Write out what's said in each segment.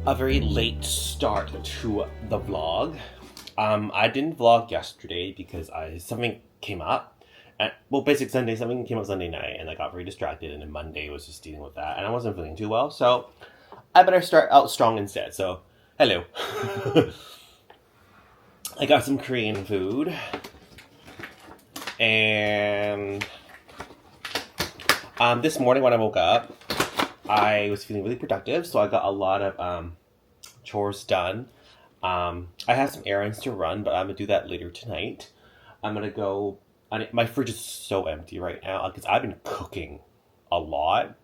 a very late start to the vlog. I didn't vlog yesterday because something came up. Basically something came up Sunday night and I got very distracted, and then Monday was just dealing with that and I wasn't feeling too well, so I better start out strong instead. So, hello. I got some Korean food and this morning when I woke up, I was feeling really productive, so I got a lot of chores done. I have some errands to run, but I'm gonna do that later tonight. I'm gonna go. My fridge is so empty right now because I've been cooking a lot.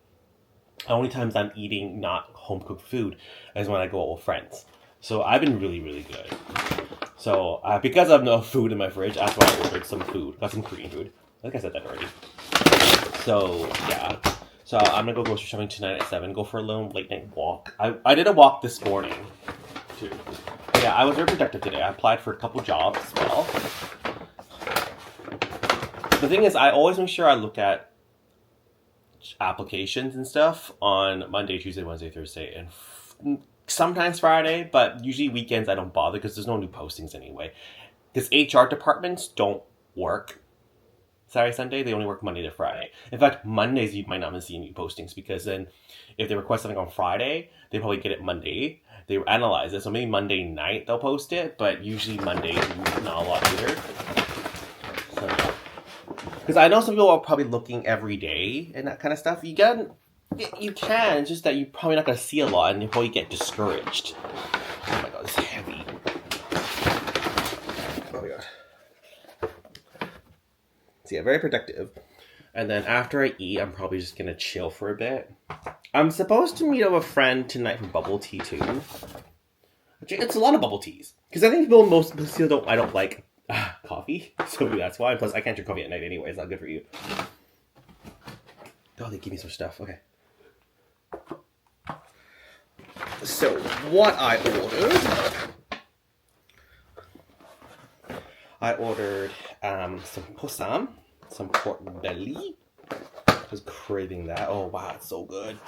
The only times I'm eating not home cooked food is when I go out with friends. So I've been really, really good. So because I have no food in my fridge, that's why I ordered some food. Got some Korean food. I think I said that already. So yeah. So I'm gonna go grocery shopping tonight at 7. Go for a little late night walk. I did a walk this morning too. Yeah, I was very productive today. I applied for a couple jobs as well. The thing is, I always make sure I look at applications and stuff on Monday, Tuesday, Wednesday, Thursday, and sometimes Friday, but usually weekends I don't bother because there's no new postings anyway. Because HR departments don't work Saturday, Sunday. They only work Monday to Friday. In fact, Mondays you might not even see new postings because then if they request something on Friday, they probably get it Monday. They analyze it, so maybe Monday night they'll post it, but usually Monday not a lot either. So yeah. Because I know some people are probably looking every day and that kind of stuff. You can, it's just that you're probably not going to see a lot and you probably get discouraged. Oh my god, it's heavy. Oh my god. So yeah, very productive. And then after I eat, I'm probably just going to chill for a bit. I'm supposed to meet up with a friend tonight for bubble tea too. It's a lot of bubble teas. Because I think most people I don't like coffee, so that's why. Plus, I can't drink coffee at night anyway. It's not good for you. Oh, they give me some stuff. Okay. So, what I ordered some posam, some pork belly. I was craving that. Oh, wow, it's so good.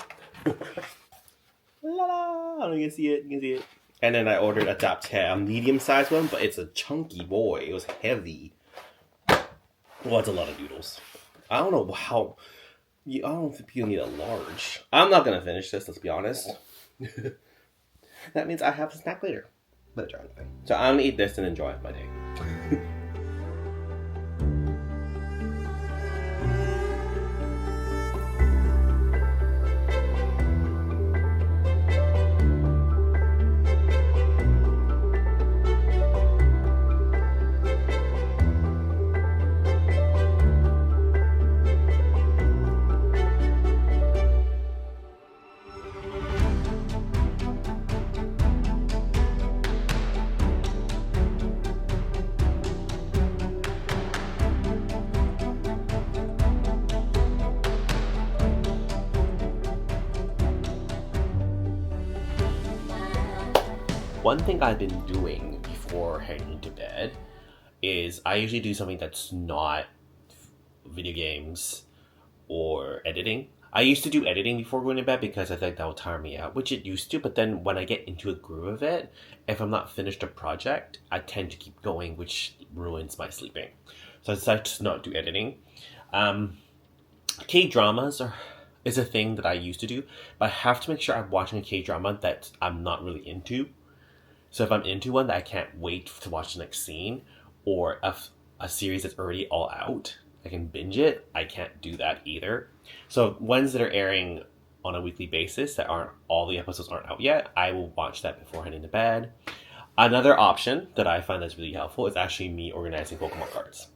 La la! I don't know if you can see it. You can see it. And then I ordered a japchae, a medium-sized one, but it's a chunky boy. It was heavy. Well, it's a lot of noodles. I don't know how... I don't think you need a large. I'm not going to finish this, let's be honest. That means I have a snack later. But try anyway. So I'm going to eat this and enjoy my day. One thing I've been doing before heading to bed is I usually do something that's not video games or editing. I used to do editing before going to bed because I think that would tire me out, which it used to, but then when I get into a groove of it, if I'm not finished a project, I tend to keep going, which ruins my sleeping. So I decided to not do editing. K-dramas is a thing that I used to do, but I have to make sure I'm watching a K-drama that I'm not really into. So if I'm into one that I can't wait to watch the next scene, or a series that's already all out, I can binge it. I can't do that either. So ones that are airing on a weekly basis that all the episodes aren't out yet, I will watch that before heading to bed. Another option that I find that's really helpful is actually me organizing Pokemon cards.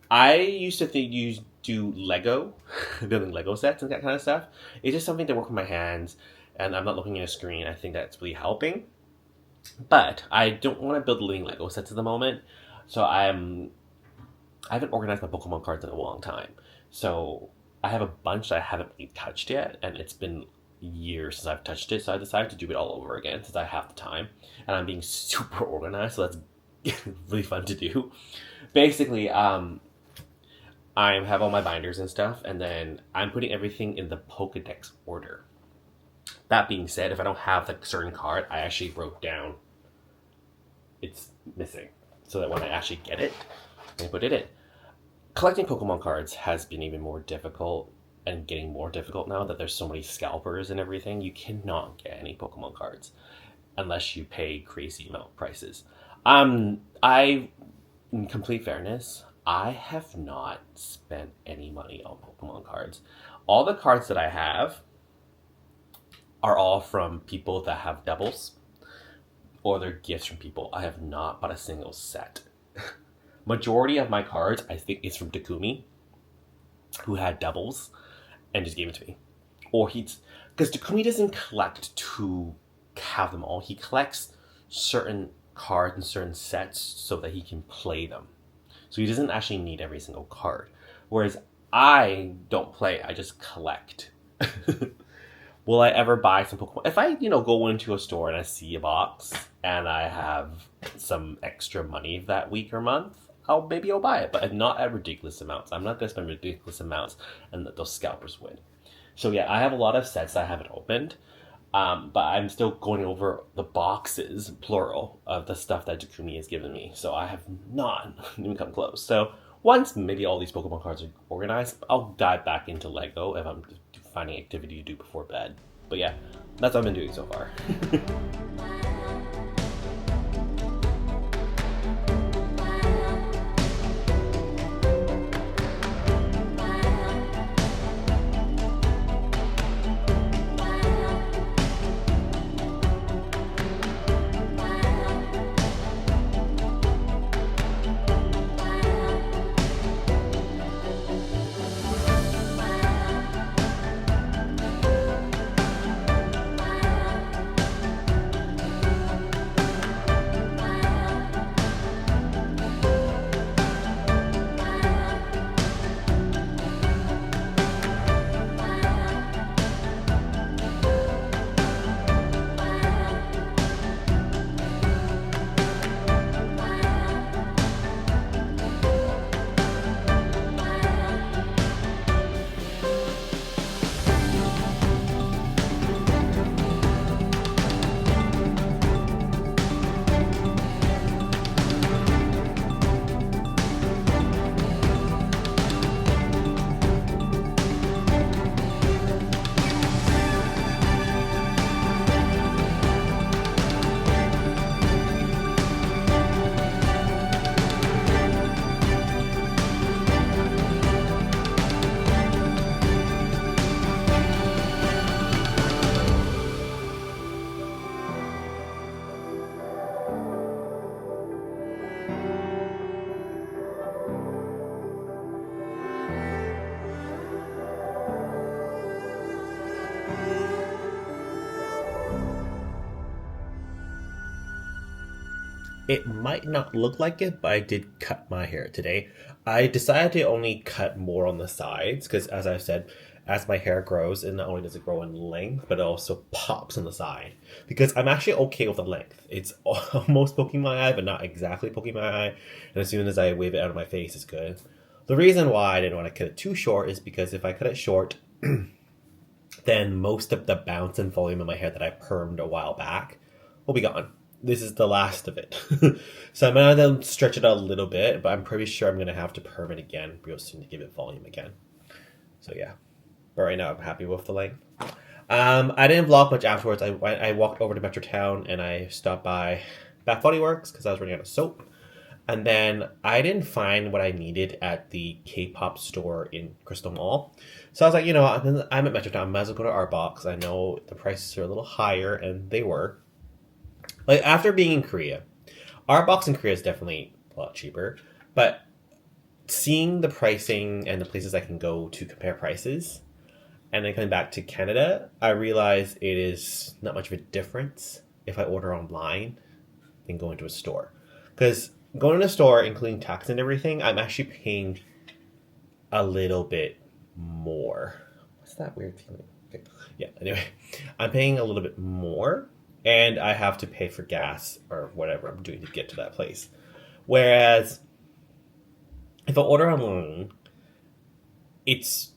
I used to think you do Lego, building Lego sets and that kind of stuff. It's just something to work with my hands, and I'm not looking at a screen. I think that's really helping. But I don't want to build living Lego sets at the moment, so I haven't organized my Pokemon cards in a long time. So I have a bunch that I haven't really touched yet, and it's been years since I've touched it, so I decided to do it all over again since I have the time, and I'm being super organized, so that's really fun to do. Basically, I have all my binders and stuff, and then I'm putting everything in the Pokedex order. That being said, if I don't have the certain card, I actually wrote down it's missing, so that when I actually get it, I put it in. Collecting Pokemon cards has been even more difficult and getting more difficult now that there's so many scalpers and everything. You cannot get any Pokemon cards unless you pay crazy amount prices. I, in complete fairness, I have not spent any money on Pokemon cards. All the cards that I have are all from people that have doubles, or they're gifts from people. I have not bought a single set. Majority of my cards, I think, is from Takumi, who had doubles and just gave it to me. Or because Takumi doesn't collect to have them all. He collects certain cards and certain sets so that he can play them. So he doesn't actually need every single card. Whereas I don't play, I just collect. Will I ever buy some Pokemon? If I, go into a store and I see a box and I have some extra money that week or month, maybe I'll buy it, but not at ridiculous amounts. I'm not going to spend ridiculous amounts and let those scalpers win. So yeah, I have a lot of sets that I haven't opened, but I'm still going over the boxes, plural, of the stuff that Takumi has given me. So I have not even come close. So once maybe all these Pokemon cards are organized, I'll dive back into Lego if I'm finding activity to do before bed. But yeah, that's what I've been doing so far. It might not look like it, but I did cut my hair today. I decided to only cut more on the sides because, as I've said, as my hair grows, it not only does it grow in length, but it also pops on the side. Because I'm actually okay with the length. It's almost poking my eye, but not exactly poking my eye. And as soon as I wave it out of my face, it's good. The reason why I didn't want to cut it too short is because if I cut it short, then most of the bounce and volume in my hair that I permed a while back will be gone. This is the last of it. So I'm going to stretch it out a little bit, but I'm pretty sure I'm going to have to perm it again real soon to give it volume again. So yeah. But right now I'm happy with the length. I didn't vlog much afterwards. I walked over to Metrotown and I stopped by Bath Body Works because I was running out of soap. And then I didn't find what I needed at the K-pop store in Crystal Mall. So I was like, I'm at Metrotown. I might as well go to Artbox. I know the prices are a little higher, and they were. Like, after being in Korea, Artbox in Korea is definitely a lot cheaper. But seeing the pricing and the places I can go to compare prices, and then coming back to Canada, I realized it is not much of a difference if I order online than going to a store. Because going to a store, including tax and everything, I'm actually paying a little bit more. What's that weird feeling? Okay. Yeah, anyway, I'm paying a little bit more, and I have to pay for gas or whatever I'm doing to get to that place. Whereas if I order online, it's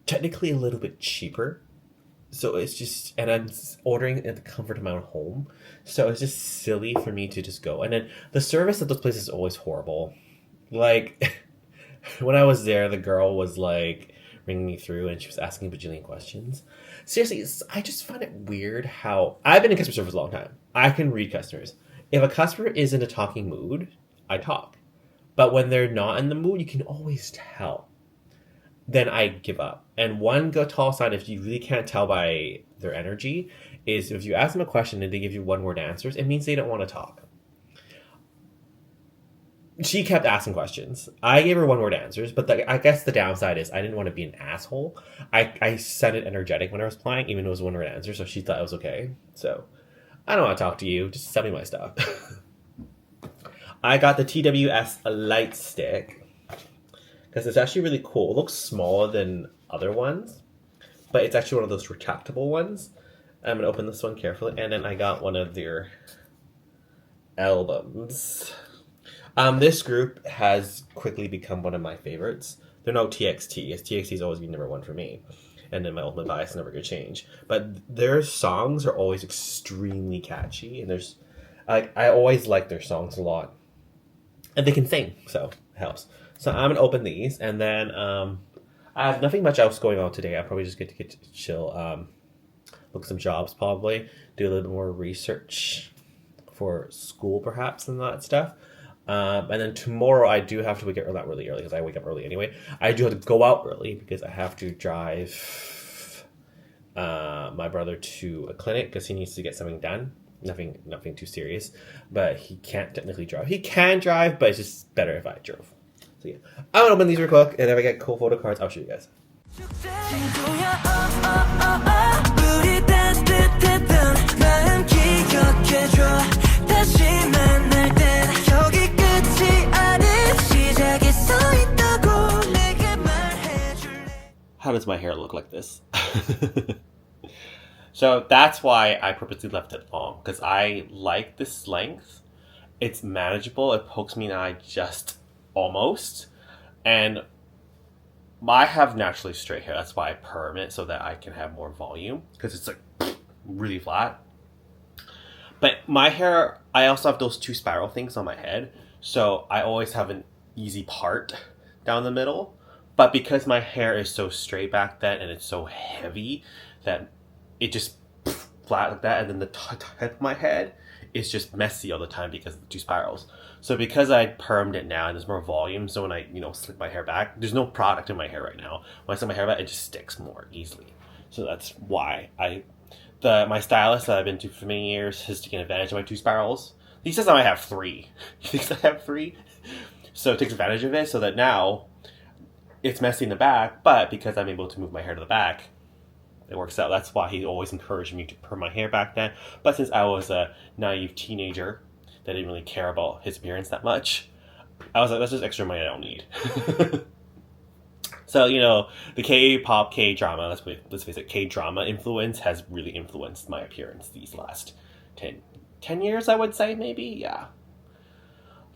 technically a little bit cheaper, So it's just, and I'm ordering at the comfort of my own home. So it's just silly for me to just go. And then the service at those places is always horrible. Like, when I was there, the girl was like ringing me through and she was asking a bajillion questions. Seriously, I just find it weird how I've been in customer service a long time. I can read customers. If a customer is in a talking mood, I talk. But when they're not in the mood, you can always tell. Then I give up. And one tall sign, if you really can't tell by their energy, is if you ask them a question and they give you one word answers, it means they don't want to talk. She kept asking questions. I gave her one word answers, but I guess the downside is I didn't want to be an asshole. I sounded energetic when I was playing, even though it was one word answer, so she thought it was okay. So I don't want to talk to you. Just sell me my stuff. I got the TWS light stick because it's actually really cool. It looks smaller than other ones, but it's actually one of those retractable ones. I'm going to open this one carefully. And then I got one of their albums. This group has quickly become one of my favorites. They're no TXT, as TXT has always been number one for me. And then my ultimate bias is never going to change. But their songs are always extremely catchy. And I always like their songs a lot. And they can sing, so it helps. So I'm going to open these, and then I have nothing much else going on today. I probably just get to chill, look at some jobs probably, do a little bit more research for school perhaps and that stuff. And then tomorrow I do have to wake up really early because I wake up early anyway. I do have to go out early because I have to drive my brother to a clinic because he needs to get something done. Nothing too serious, but he can't technically drive. He can drive, but it's just better if I drove. So yeah, I'm gonna open these real quick, and if I get cool photo cards, I'll show you guys. How does my hair look like this? So that's why I purposely left it long, because I like this length. It's manageable. It pokes me in the eye just almost. And I have naturally straight hair. That's why I perm it, so that I can have more volume, because it's like really flat. But my hair, I also have those two spiral things on my head. So I always have an easy part down the middle. But because my hair is so straight back then and it's so heavy that it just flat like that, and then the top of my head is just messy all the time because of the two spirals. So because I permed it now and there's more volume, so when I slick my hair back, there's no product in my hair right now. When I slick my hair back, it just sticks more easily. So that's why my stylist that I've been to for many years has taken advantage of my two spirals. He says I might have three. He thinks I have three. So it takes advantage of it so that now it's messy in the back, but because I'm able to move my hair to the back, it works out. That's why he always encouraged me to perm my hair back then. But since I was a naive teenager that didn't really care about his appearance that much, I was like, that's just extra money I don't need. So, the K-pop, K-drama, let's face it, K-drama influence has really influenced my appearance these last 10 years, I would say, maybe? Yeah.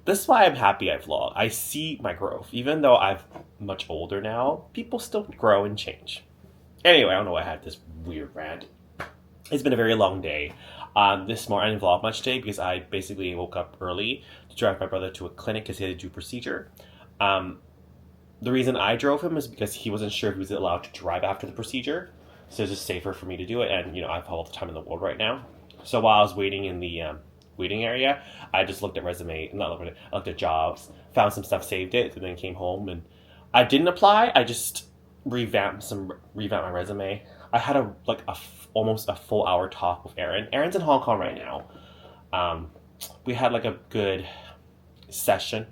This is why I'm happy I vlog. I see my growth. Even though I'm much older now, people still grow and change. Anyway, I don't know why I had this weird rant. It's been a very long day. This morning I didn't vlog much today because I basically woke up early to drive my brother to a clinic because he had to do a procedure. The reason I drove him is because he wasn't sure if he was allowed to drive after the procedure. So it's just safer for me to do it. And, I have all the time in the world right now. So while I was waiting in the waiting area, I just looked at I looked at jobs, found some stuff, saved it, and then came home. And I didn't apply. I just revamped my resume. I had almost a full hour talk with Erin. Erin's in Hong Kong right now. We had a good session.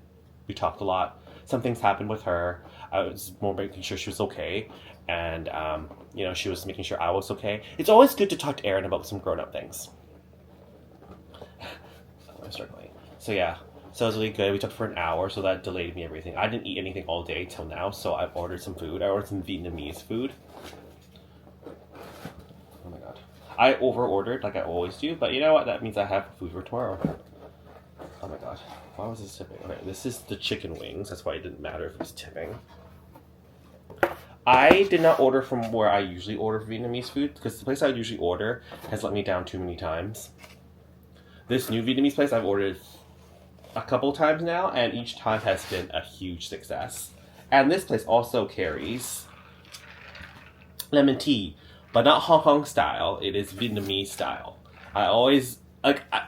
We talked a lot. Some things happened with her. I was more making sure she was okay, and she was making sure I was okay. It's always good to talk to Erin about some grown-up things. I'm struggling. So yeah. So it was really good. We talked for an hour, so that delayed me everything. I didn't eat anything all day till now, so I've ordered some food. I ordered some Vietnamese food. Oh my god. I over-ordered like I always do, but you know what? That means I have food for tomorrow. Oh my god. Why was this tipping? Okay, this is the chicken wings. That's why it didn't matter if it was tipping. I did not order from where I usually order Vietnamese food because the place I usually order has let me down too many times. This new Vietnamese place I've ordered a couple times now, and each time has been a huge success. And this place also carries lemon tea, but not Hong Kong style. It is Vietnamese style. I always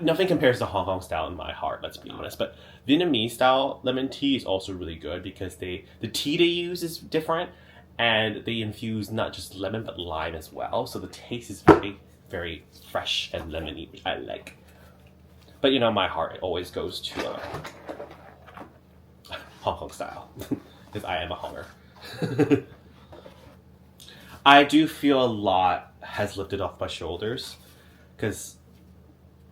nothing compares to Hong Kong style in my heart. Let's be honest, but Vietnamese style lemon tea is also really good because the tea they use is different, and they infuse not just lemon but lime as well. So the taste is very very fresh and lemony, which I like. But you know, my heart always goes to Hong Kong style because I am a Honger. I do feel a lot has lifted off my shoulders because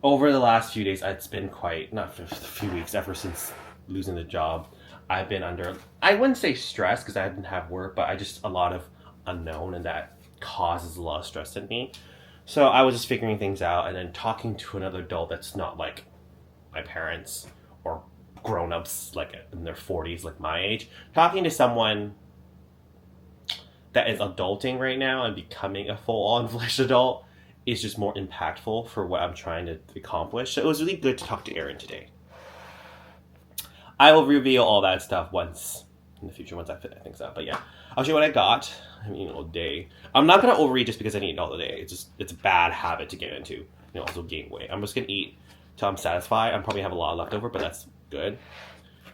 over the last few days, it's been not for a few weeks, ever since losing the job, I've been under, I wouldn't say stress because I didn't have work, but I just a lot of unknown, and that causes a lot of stress in me. So I was just figuring things out and then talking to another adult that's not like my parents or grown-ups like in their 40s, like my age, talking to someone that is adulting right now and becoming a full-on fledged adult is just more impactful for what I'm trying to accomplish. So it was really good to talk to Erin today. I will reveal all that stuff once in the future, once I fit things out. But yeah, I'll show you what I got. I'm eating all day. I'm not gonna overeat just because I eat all the day. It's a bad habit to get into. You know, also gain weight. I'm just gonna eat till I'm satisfied. I'm probably have a lot left over, but that's good.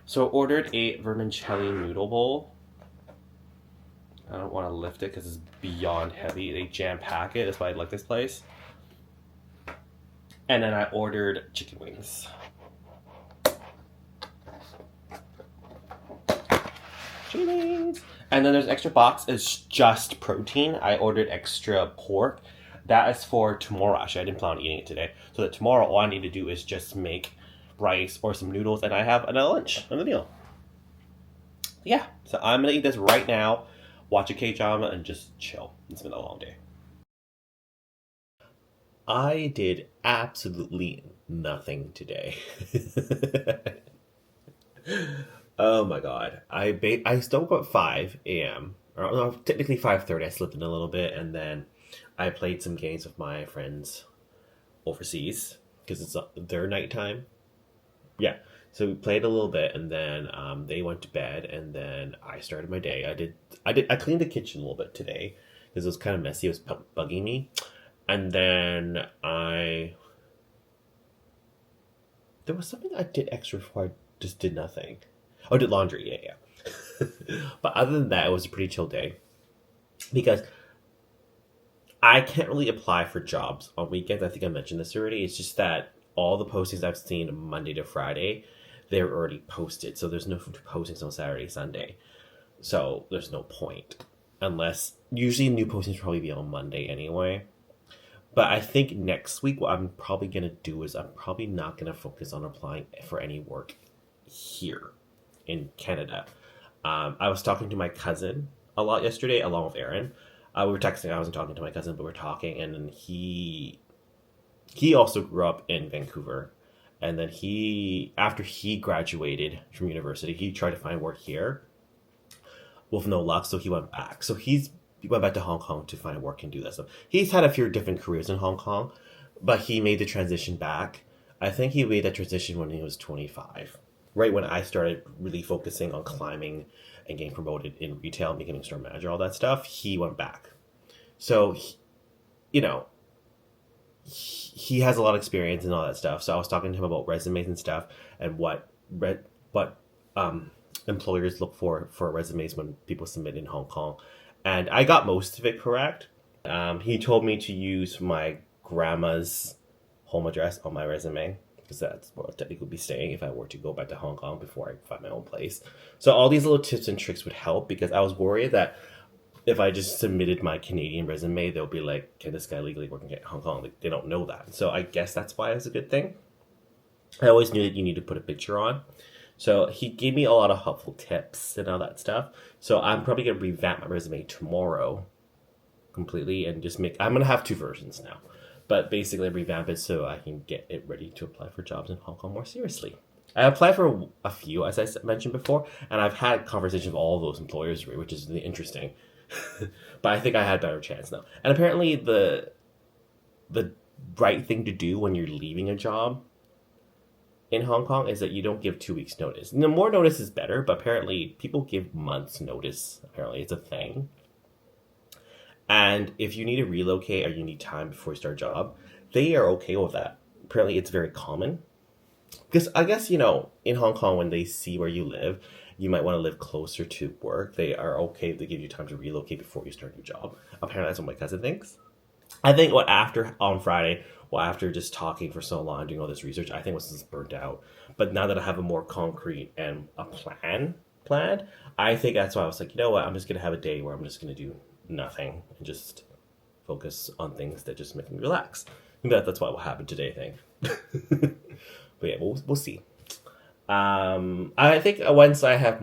So I ordered a vermicelli noodle bowl. I don't want to lift it because it's beyond heavy. They jam-pack it. That's why I like this place. And then I ordered chicken wings. Chicken wings! And then there's extra box. It's just protein. I ordered extra pork. That is for tomorrow. Actually, I didn't plan on eating it today. So that tomorrow, all I need to do is just make rice or some noodles, and I have another lunch, another meal. Yeah, so I'm going to eat this right now. Watch a Kdrama and just chill. It's been a long day. I did absolutely nothing today. Oh my god. I still woke up at 5 a.m. Or no, technically 5:30. I slept in a little bit, and then I played some games with my friends overseas because it's their nighttime. Yeah. So we played a little bit, and then they went to bed, and then I started my day. I cleaned the kitchen a little bit today because it was kind of messy. It was bugging me, and then there was something I did extra before I just did nothing. Oh, I did laundry. Yeah. But other than that, it was a pretty chill day because I can't really apply for jobs on weekends. I think I mentioned this already. It's just that all the postings I've seen Monday to Friday, they're already posted. So there's no postings on Saturday, Sunday. So there's no point. Unless, usually new postings probably be on Monday anyway. But I think next week what I'm probably going to do is I'm probably not going to focus on applying for any work here in Canada. I was talking to my cousin a lot yesterday along with Erin. We were texting. I wasn't talking to my cousin, but we were talking. And then he also grew up in Vancouver. And then after he graduated from university, he tried to find work here with no luck. So he went back. So he went back to Hong Kong to find work and do that stuff. He's had a few different careers in Hong Kong, but he made the transition back. I think he made that transition when he was 25, right when I started really focusing on climbing and getting promoted in retail, becoming store manager, all that stuff. He went back. So, he has a lot of experience and all that stuff. So I was talking to him about resumes and stuff and what employers look for resumes when people submit in Hong Kong. And I got most of it correct. He told me to use my grandma's home address on my resume because that's where I'll technically be staying if I were to go back to Hong Kong before I find my own place. So all these little tips and tricks would help because I was worried that if I just submitted my Canadian resume, they'll be like, can this guy legally work in Hong Kong? Like, they don't know that. So I guess that's why it's a good thing. I always knew that you need to put a picture on. So he gave me a lot of helpful tips and all that stuff. So I'm probably going to revamp my resume tomorrow completely and just I'm going to have 2 versions now. But basically revamp it so I can get it ready to apply for jobs in Hong Kong more seriously. I applied for a few, as I mentioned before, and I've had conversations with all those employers, which is really interesting. But I think I had a better chance now. And apparently the right thing to do when you're leaving a job in Hong Kong is that you don't give 2 weeks notice. The more notice is better, but apparently people give months notice. Apparently it's a thing. And if you need to relocate or you need time before you start a job, they are okay with that. Apparently it's very common. Because I guess, in Hong Kong, when they see where you live, you might want to live closer to work. They are okay if they give you time to relocate before you start your job. Apparently that's what my cousin thinks. I think on Friday, after just talking for so long, doing all this research, I think I was just burnt out. But now that I have a more concrete and a planned, I think that's why I was like, you know what, I'm just gonna have a day where I'm just gonna do nothing and just focus on things that just make me relax. And that's what will happen today, I think. But yeah, we'll see. I think once I have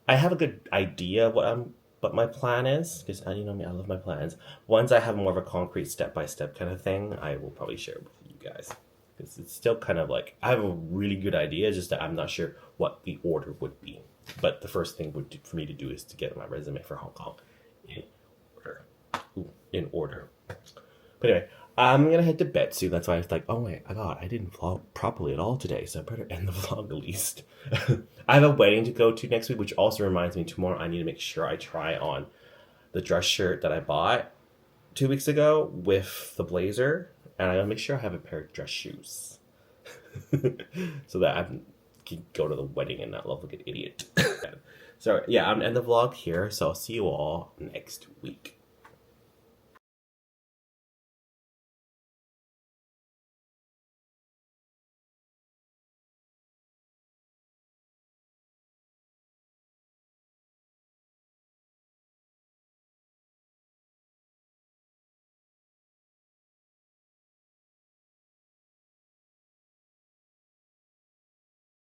I have a good idea what my plan is, because you know me, I love my plans. Once I have more of a concrete step-by-step kind of thing, I will probably share it with you guys. Because it's still kind of like, I have a really good idea, just that I'm not sure what the order would be. But the first thing for me to do is to get my resume for Hong Kong in order. In order. But anyway, I'm gonna head to bed soon. That's why I was like, oh my god, I didn't vlog properly at all today, so I better end the vlog at least. I have a wedding to go to next week, which also reminds me tomorrow I need to make sure I try on the dress shirt that I bought 2 weeks ago with the blazer, and I gotta make sure I have a pair of dress shoes. So that I can go to the wedding and not look like an idiot. So yeah, I'm gonna end the vlog here, so I'll see you all next week.